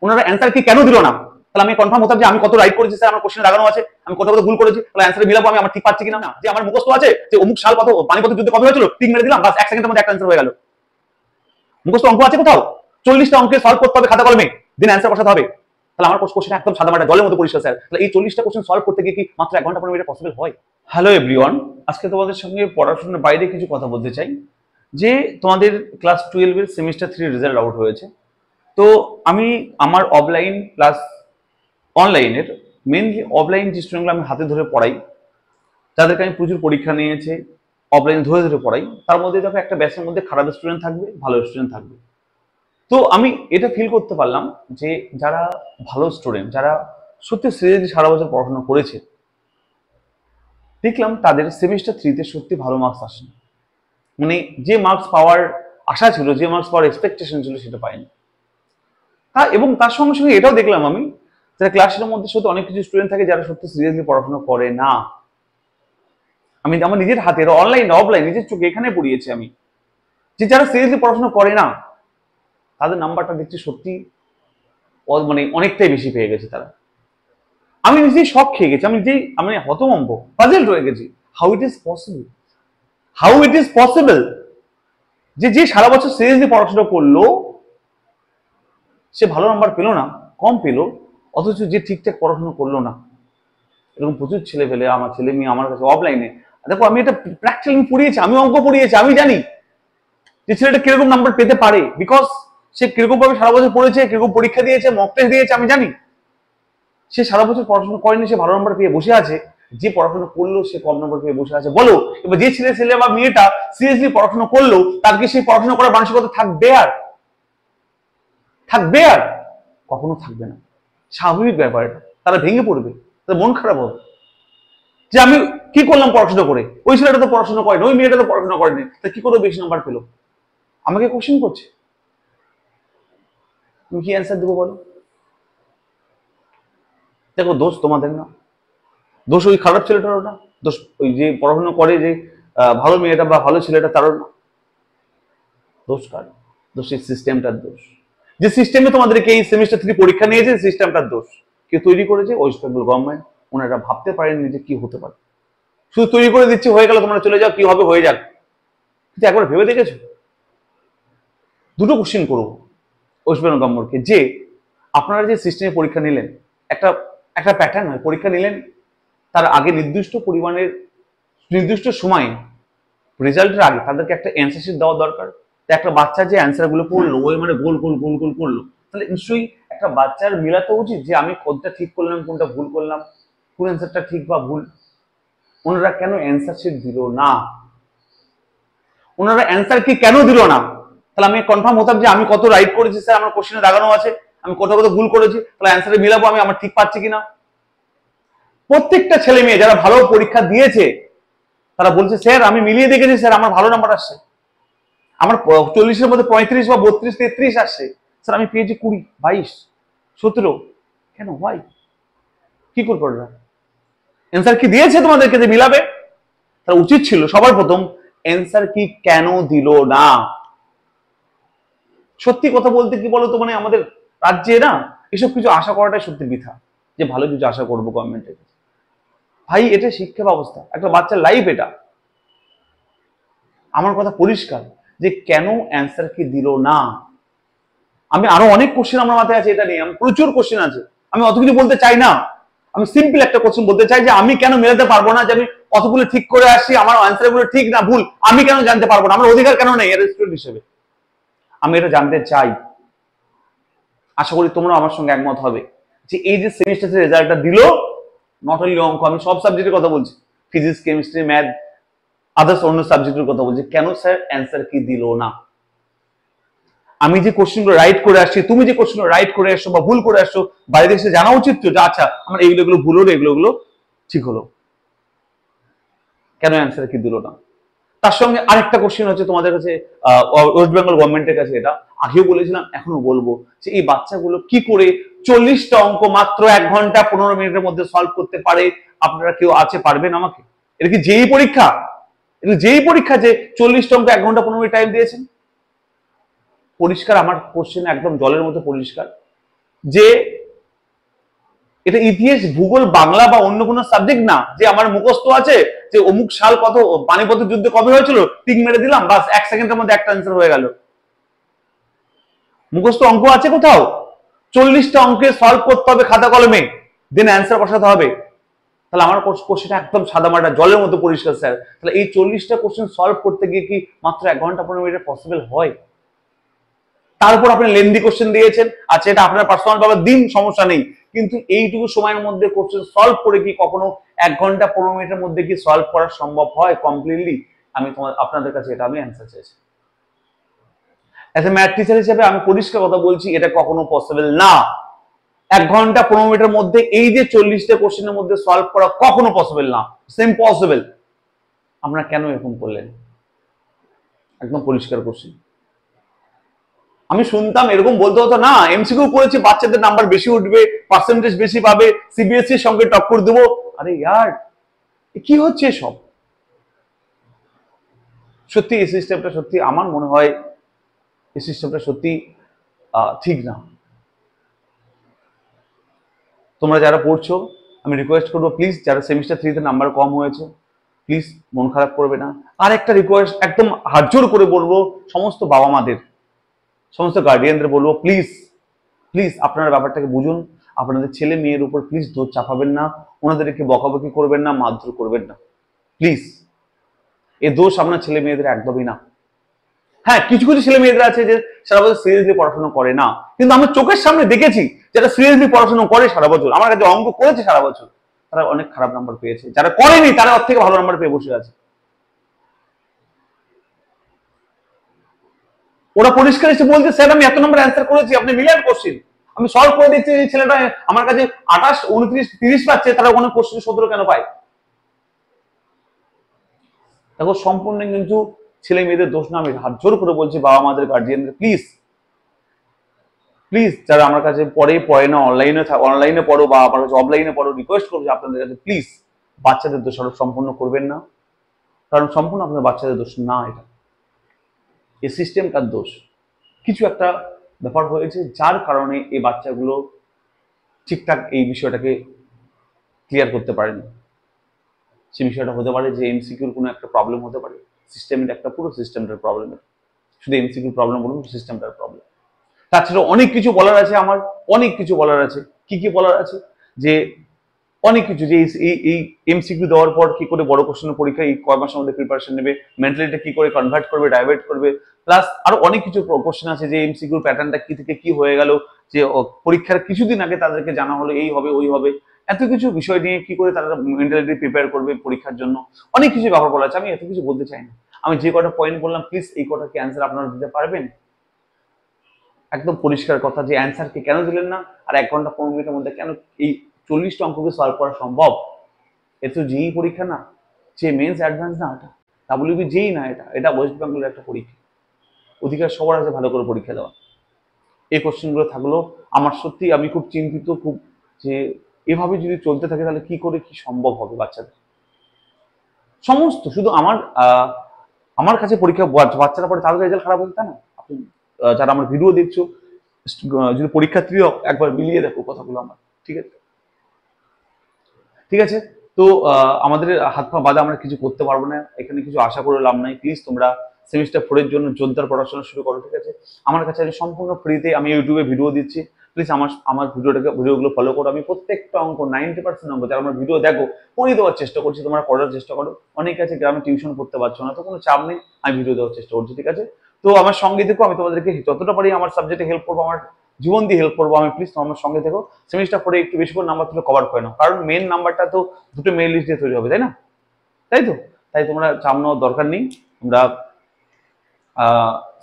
ওনারা অ্যান্সার কি কেন দিল না? তাহলে আমি কনফার্ম হতাম যে আমি কত রাইট করেছি, স্যার আমার কোশ্চেনে লাগানো আছে, আমি কত কত ভুল করেছি, তাহলে অ্যান্সার মিলাবো আমি, আমার ঠিক পাচ্ছি কিনা। না যে আমার মুখস্থ আছে যে অমুক সাল কত পানিপথের যুদ্ধে কবে হয়েছিল, টিক মেরে দিলাম, বাস 1 সেকেন্ডের মধ্যে একটা অ্যান্সার হয়ে গেল। মুখস্থ অঙ্ক আছে কোথাও? 40টা অঙ্কে সলভ করতে হবে খাতা কলমে, দিন অ্যান্সার বসাতে হবে। তাহলে আমার কোশ্চেন একদম সাদা মাটা জলের মতো পরিষ্কার স্যার। তাহলে এই 40টা কোশ্চেন সলভ করতে গিয়ে কি মাত্র 1 ঘন্টা 15 মিনিটে পসিবল হয়? হ্যালো এভরিওয়ান, আজকে তোমাদের সঙ্গে পড়াশোনার বাইরে কিছু কথা বলতে চাই। যে তোমাদের ক্লাস 12 এর সেমিস্টার 3 রেজাল্ট আউট হয়েছে। তো আমি আমার অফলাইন প্লাস অনলাইনের, মেনলি অফলাইন যে স্টুডেন্টগুলো আমি হাতে ধরে পড়াই, তাদেরকে আমি প্রচুর পরীক্ষা নিয়েছে, অফলাইনে ধরে ধরে পড়াই। তার মধ্যে দেখো একটা ব্যাচের মধ্যে খারাপ স্টুডেন্ট থাকবে, ভালো স্টুডেন্ট থাকবে। তো আমি এটা ফিল করতে পারলাম যে যারা ভালো স্টুডেন্ট, যারা সত্যি সিরিয়াসলি সারা বছর পড়াশোনা করেছে, দেখলাম তাদের সেমিস্টার 3-তে সত্যি ভালো মার্কস আসে না। মানে যে মার্কস পাওয়ার আশা ছিল, যে মার্কস পাওয়ার এক্সপেকটেশন ছিল, সেটা পাইনি। এবং তার সঙ্গে সঙ্গে এটাও দেখলাম আমি, যারা ক্লাসের মধ্যে সত্যি অনেক কিছু স্টুডেন্ট থাকে যারা সত্যি সিরিয়াসলি পড়াশোনা করে না। আমি আমার নিজের হাতে, অনলাইন অফলাইন নিজের চোখে এখানে পড়িয়েছি আমি, যে যারা সিরিয়াসলি পড়াশোনা করে না তাদের নাম্বারটা দেখছি সত্যি মানে অনেকটাই বেশি পেয়ে গেছে তারা। আমি নিজেই শক খেয়ে গেছি, আমি হতভম্ব, পাজেলড হয়ে গেছি। হাউ ইট ইজ পসিবল যে সারা বছর সিরিয়াসলি পড়াশোনা করলো সে ভালো নাম্বার পেলো না, কম পেলো, অথচ যে ঠিকঠাক পড়াশোনা করলো না। এরকম প্রচুর ছেলে পেলে, আমার ছেলে মেয়ে আমার কাছে অফলাইনে, দেখো আমি এটা প্র্যাকটিক্যালি আমি পড়িয়েছি, আমি অঙ্ক পড়িয়েছি, আমি জানি যে ছেলেটা কিরকম নাম্বার পেতে পারে, বিকজ সে কিরকম ভাবে সারা বছর পড়েছে, কিরকম পরীক্ষা দিয়েছে, মক টেস্ট দিয়েছে, আমি জানি। সে সারা বছর পড়াশোনা করেনি, সে ভালো নাম্বার পেয়ে বসে আছে। যে পড়াশোনা করলো সে কম নাম্বার পেয়ে বসে আছে। বলো এবার যে ছেলে বা মেয়েটা সিরিয়াসলি পড়াশোনা করলো, তাকে সেই পড়াশোনা করার মানসিকতা থাকবে আর কখনো থাকবে না। স্বাভাবিক ব্যাপার এটা, তারা ভেঙে পড়বে, তাদের মন খারাপ হবে যে আমি কি করলাম পড়াশোনা করে, ওই ছেলেটা তো পড়াশোনা করেনি, ওই মেয়েটা তো পড়াশোনা করেনি, তা কি করে বেশি নাম্বার পেলো? আমাকে কোশ্চেন করছে, তুমি কি অ্যান্সার দেবো বলো? দেখো দোষ তোমাদের না, দোষ ওই খারাপ ছেলেটারও না, দোষ ওই যে পড়াশোনা করে যে ভালো মেয়েটা বা ভালো ছেলেটা তারও না। দোষ কার? দোষ এই সিস্টেমটার দোষ। যে সিস্টেমে তোমাদেরকে এই সেমিস্টার 3 পরীক্ষা নিয়েছে, সিস্টেমটার দোষ। কে তৈরি করেছে? West Bengal government. ওনারা ভাবতে পারেননি যে কি হতে পারে, শুধু তৈরি করে দিচ্ছে, হয়ে গেল, তোমরা চলে যাও, কি হবে হয়ে যাক। কিন্তু একবার ভেবে দেখেছো? দুটো কোশ্চেন করবো ওয়েস্ট বেঙ্গল গভর্নমেন্টকে, যে আপনারা যে সিস্টেমে পরীক্ষা নিলেন, একটা প্যাটার্ন হয়, পরীক্ষা নিলেন, তার আগে নির্দিষ্ট পরিমাণের নির্দিষ্ট সময়ে রেজাল্টের আগে তাদেরকে একটা অ্যান্সার শিট দেওয়া দরকার। একটা বাচ্চা যে অ্যান্সার গুলো করলো, ওই মানে গোল গোল গোল গোল করলো, তাহলে নিশ্চয়ই একটা বাচ্চার মিলাতে উচিত যে আমি কোনটা ঠিক করলাম, কোনটা ভুল করলাম, কোন অ্যান্সারটা ঠিক বা ভুল। ওনারা কেন অ্যান্সার শিট দিল না? ওনারা অ্যান্সার কি কেন দিল না? তাহলে আমি কনফার্ম হতাম যে আমি কত রাইট করেছি, স্যার আমার কোশ্চেনে লাগানো আছে, আমি কত কত ভুল করেছি, তাহলে অ্যান্সারে মিলাবো আমি, আমার ঠিক পাচ্ছি কিনা। প্রত্যেকটা ছেলে মেয়ে যারা ভালো পরীক্ষা দিয়েছে তারা বলছে স্যার আমি মিলিয়ে দেখেছি, স্যার আমার ভালো নাম্বার আসছে, আমার 40-এর মধ্যে 35 বা 32 33 আসছে, স্যার আমি পেয়েছি 20 22 17। কেন? ভাই কি করবো? অ্যান্সার কি দিয়েছে তোমাদেরকে যে মিলাবে? তার উচিত ছিল সবার প্রথম অ্যান্সার কি কেন দিল না। সত্যি কথা বলতে কি বলতো, মানে আমাদের রাজ্যে না এসব কিছু আশা করাটাই সত্যি বৃথা, যে ভালো কিছু আশা করবো গভর্নমেন্টের। ভাই এটা শিক্ষা ব্যবস্থা, একটা বাচ্চার লাইফ এটা। আমার কথা পরিষ্কার যে কেন অ্যান্সার কি দিল না। আমি আরো অনেক কোশ্চেন আমার মাথায় আছে এটা নিয়ে, আমি প্রচুর কোশ্চেন আছে, আমি অত কিছু বলতে চাই না। আমি সিম্পল একটা কোশ্চেন বলতে চাই যে আমি কেন মেলাতে পারবো না, যে আমি কতগুলো ঠিক করে আসি, আমার অ্যান্সার গুলো ঠিক না ভুল, আমি কেন জানতে পারবো না? আমার অধিকার কেন নেই এর স্টুডেন্ট হিসেবে? আমি এটা জানতে চাই। আশা করি তোমরা আমার সঙ্গে একমত হবে যে এই যে সেমিস্টারের রেজাল্টটা দিল, নট অনলি অঙ্ক, আমি সব সাবজেক্টের কথা বলছি, ফিজিক্স কেমিস্ট্রি ম্যাথ আদার্স অন্য সাবজেক্টের কথা বলছি, কেন স্যার অ্যান্সার কি দিল না? আমি যে কোশ্চেনগুলো রাইট করে আসছি, তুমি যে কোশ্চেনগুলো রাইট করে আসছো বা ভুল করে আসছো, বাইরে এসে জানা উচিত তো যে আচ্ছা আমার এইগুলো ভুল হলো, এগুলো ঠিক হলো। কেন অ্যান্সার কি দিল না? তার সঙ্গে আরেকটা কোশ্চেন হচ্ছে তোমাদের কাছে, ওয়েস্ট বেঙ্গল গভর্নমেন্টের কাছে, এটা আগেও বলেছিলাম এখনো বলবো, যে এই বাচ্চাগুলো কি করে 40টা অঙ্ক মাত্র 1 ঘন্টা 15 মিনিটের মধ্যে সলভ করতে পারে? আপনারা কেউ আছে পারবেন আমাকে? এটা কি যেই পরীক্ষা? এটা যেই পরীক্ষা যে 40টা অঙ্ক 1 ঘন্টা 15 মিনিট টাইম দিয়েছেন? পরিষ্কার আমার কোশ্চেন একদম জলের মতো পরিষ্কার। যে এটা ইতিহাস, ভূগোল, বাংলা বা অন্য কোনো সাবজেক্ট না যে আমার মুখস্থ আছে যে অমুক সাল কত, পানিপথের যুদ্ধে কবে হয়েছিল, টিক মেরে দিলাম, বাস 1 সেকেন্ডের মধ্যে একটা অ্যান্সার হয়ে গেল। মুখস্থ অঙ্ক আছে কোথাও? 40টা অঙ্কে সলভ করতে হবে খাতা কলমে, দেন অ্যান্সার বসাতে হবে। তাহলে আমার কোশ্চেনটা একদম সাদামাটা জলের মতো পরিষ্কার স্যার। তাহলে এই 40টা কোশ্চেন সলভ করতে গিয়ে কি মাত্র 1 ঘন্টা 15 মিনিটে পসিবল হয়? তারপর আপনি লেন্দি কোশ্চেন দিয়েছেন, আচ্ছা এটা আপনার পার্সোনাল ভাবে দিন, সমস্যা নেই, কিন্তু এইটুকু সময়ের মধ্যে কোশ্চেন সলভ করে কি কখনো 1 ঘন্টা 15 মিনিটের মধ্যে কি সলভ করা সম্ভব হয় কমপ্লিটলি? আমি আপনাদের কাছে এটা আমি অ্যান্সার চাইছি। অ্যাজ এ ম্যাথ টিচার হিসেবে আমি পরিষ্কার কথা বলছি, এটা কখনো পসিবল না। 1 ঘন্টা 15 মিনিটের মধ্যে এই যে 40টা কোশ্চেনের মধ্যে সলভ করা কখনো পসিবল না, সেম পসিবল। আপনারা কেন এরকম করলেন? একদম পরিষ্কার কোশ্চেন। আমি শুনতাম এরকম বলতে হতো না, এমসিকিউ করেছি বাচ্চাদের নাম্বার বেশি উঠবে, পার্সেন্টেজ বেশি পাবে, সিবিএসসি এর সঙ্গে টক্কর দেবো। আরে ইয়ার, কি হচ্ছে সব? সত্যি এই সিস্টেমটা, সত্যি আমার মনে হয় এই সিস্টেমটা সত্যি ঠিক না। তোমরা যারা পড়ছো, আমি রিকোয়েস্ট করবো প্লিজ, যারা সেমিস্টার 3-তে নাম্বার কম হয়েছে, প্লিজ মন খারাপ করবে না। আর একটা রিকোয়েস্ট, একদম হাত জোর করে বলবো সমস্ত বাবা মাদের, সমস্ত গার্ডিয়ানদের বলবো, প্লিজ প্লিজ আপনারা ব্যাপারটাকে বুঝুন। আপনাদের ছেলে মেয়ের উপর প্লিজ দোষ চাপাবেন না, ওনাদেরকে বকাবকি করবেন না, মারধর করবেন না, প্লিজ। এই দোষ আপনার ছেলে মেয়েদের একদমই না। হ্যাঁ, কিছু কিছু ছেলে মেয়েদের আছে যে সারা বছর সিরিয়াসলি পড়াশোনা করে না, কিন্তু আমি চোখের সামনে দেখেছি যারা সিরিয়াসলি পড়াশোনা করে সারা বছর, আমার কাছে অঙ্ক করেছে সারা বছর, তারা অনেক খারাপ নাম্বার পেয়েছে। যারা করেনি তারা ওর থেকে ভালো নাম্বার পেয়ে বসে আছে। ওরা পরিষ্কার এসে বলছে, স্যার আমি এত নম্বর অ্যান্সার করেছি, আপনি মিলিয়ন কোশ্চেন আমি সলভ করে দিচ্ছি, এই ছেলেটা আমার কাছে 28, 29, 30 পাচ্ছে, তারা ওখানে কোশ্চেন 17 কেন পায়? দেখো, সম্পূর্ণ কিন্তু ছেলে মেয়েদের দোষ না। আমি হাত জোর করে বলছি বাবা মাদের, গার্জিয়ানদের, প্লিজ প্লিজ, যারা আমার কাছে পড়ে না, অনলাইনে পড়ো বা আমার কাছে অফলাইনে পড়ো, রিকোয়েস্ট করছি আপনাদের কাছে, প্লিজ বাচ্চাদের দোষারোপ সম্পূর্ণ করবেন না, কারণ সম্পূর্ণ আপনার বাচ্চাদের দোষ না, এটা এই সিস্টেমটার দোষ। কিছু একটা ব্যাপার হয়েছে যার কারণে এই বাচ্চাগুলো ঠিকঠাক এই বিষয়টাকে ক্লিয়ার করতে পারেনি। সে বিষয়টা হতে পারে যে এমসিকিউর কোনো একটা প্রবলেম হতে পারে, সিস্টেমের একটা, পুরো সিস্টেমটার প্রবলেম। শুধু এমসিকিউর প্রবলেম বলুন, সিস্টেমটার প্রবলেম। তাছাড়া অনেক কিছু বলার আছে আমার, অনেক কিছু বলার আছে। কি কি বলার আছে? যে অনেক কিছু, যে এই এমসিকিউ দেওয়ার পর কি করে বড় কোশ্চেনের পরীক্ষা এই কয় মাসের মধ্যে প্রিপারেশন নেবে, মেন্টালিটা কি করে কনভার্ট করবে, ডাইভার্ট করবে, প্লাস আরো অনেক কিছু কোশ্চেন আছে যে এমসিকিউর প্যাটার্নটা কি থেকে কি হয়ে গেল, যে পরীক্ষার কিছুদিন আগে তাদেরকে জানা হলো এই হবে ওই হবে, এত কিছু বিষয় নিয়ে কি করে তারা মেন্টালিটি প্রিপেয়ার করবে পরীক্ষার জন্য, অনেক কিছু ব্যাপার বলা আছে। আমি এত কিছু বলতে চাই না, আমি যে কটা পয়েন্ট বললাম প্লিজ এই কটা কি অ্যান্সার আপনারা দিতে পারবেন? একদম পরিষ্কার কথা, যে অ্যান্সারকে কেন দিলেন না, আর 1 ঘন্টা 15 মিনিটের মধ্যে কেন এই 40টা অঙ্ককে সলভ করা সম্ভব? এ তো যেই পরীক্ষা না, যে মেন্স অ্যাডভান্স না, এটা ডাব্লিউবি যেই না, এটা ওয়েস্ট বেঙ্গলের একটা পরীক্ষা। অধিকার সবার আছে ভালো করে পরীক্ষা দেওয়া। এই কোশ্চেনগুলো থাকলো, আমার সত্যি আমি খুব চিন্তিত, খুব, যে এভাবে যদি চলতে থাকে তাহলে কি করে কি সম্ভব হবে বাচ্চাদের সমস্ত। শুধু আমার কাছে পরীক্ষা বাচ্চারা পড়ে তাদের রেজাল্ট খারাপ হচ্ছে না। আপনি যারা আমার ভিডিও দেখছো, যদি পরীক্ষার্থীও একবার মিলিয়ে দেখো কথাগুলো আমার, ঠিক আছে? ঠিক আছে, তো আমাদের হাত পা বাঁধা, আমরা কিছু করতে পারবো না, এখানে কিছু আশা করে লাভ নাই। প্লিজ তোমরা সেমিস্টার 4-এর জন্য জোরদার পড়াশোনা শুরু করো, ঠিক আছে? আমার কাছে আমি সম্পূর্ণ ফ্রিতে আমি ইউটিউবে ভিডিও দিচ্ছি, প্লিজ আমার ভিডিওগুলো ফলো করো। আমি প্রত্যেকটা অঙ্ক 90% অঙ্ক যারা আমার ভিডিও দেখো পড়িয়ে দেওয়ার চেষ্টা করছি, তোমরা করার চেষ্টা করো। অনেকে আছে গ্রামে টিউশন করতে পারছো না, তো কোনো চাপ নেই, আমি ভিডিও দেওয়ার চেষ্টা করছি, ঠিক আছে? তো আমার সঙ্গে দেখো, আমি তোমাদেরকে যতটা পারি আমার সাবজেক্টে হেল্প করবো, আমার জীবন দিয়ে হেল্প করবো আমি, প্লিজ তোমার সঙ্গে দেখো। সেমিস্টার 4-এ একটু বেশি করে নাম্বার তুলে কভার করে নাও, কারণ মেন নাম্বারটা তো দুটো মেইন লিস্ট দিয়ে তৈরি হবে, তাই না? তাই তো, তাই তোমরা চাপ নেওয়ার দরকার নেই। তোমরা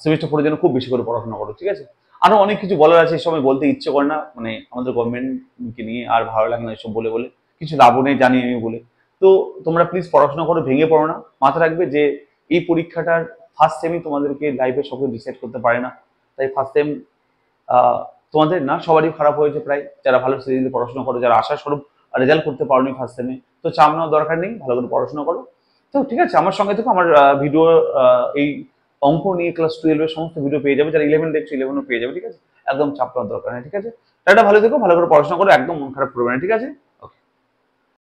সেমিস্টার 4-এর জন্য খুব বেশি করে পড়াশোনা করো, ঠিক আছে? আরো অনেক কিছু বলার আছে, এই সময় বলতে ইচ্ছে করে না, মানে আমাদের গভর্নমেন্টকে নিয়ে আর ভালো লাগে না এসব বলে বলে, কিছু লাভও নেই জানি আমি বলে। তো তোমরা প্লিজ পড়াশোনা করো, ভেঙে পড়ো না। মাথায় রাখবে যে এই পরীক্ষাটার ফার্স্ট সেমই তোমাদেরকে লাইফে সব ডিসাইড করতে পারে না, তাই ফার্স্ট সেম তোমাদের না, সবারই খারাপ হয়েছে প্রায়, যারা ভালো সিরিয়াসলি পড়াশোনা করো, যারা আশাস্বরূপ রেজাল্ট করতে পারোনি ফার্স্ট সেমে, তো চাপ নেওয়ার দরকার নেই, ভালো করে পড়াশোনা করো। তো ঠিক আছে, আমার সঙ্গে থেকে আমার ভিডিও এই অঙ্ক নিয়ে ক্লাস 12-এর সমস্ত ভিডিও পেয়ে যাবে, যারা 11 দেখছো 11ও পেয়ে যাবে, ঠিক আছে? একদম চাপ নেওয়ার দরকার নেই, ঠিক আছে? টাটা, ভালো থেকো, ভালো করে পড়াশোনা করো, একদম মন খারাপ করবে না, ঠিক আছে?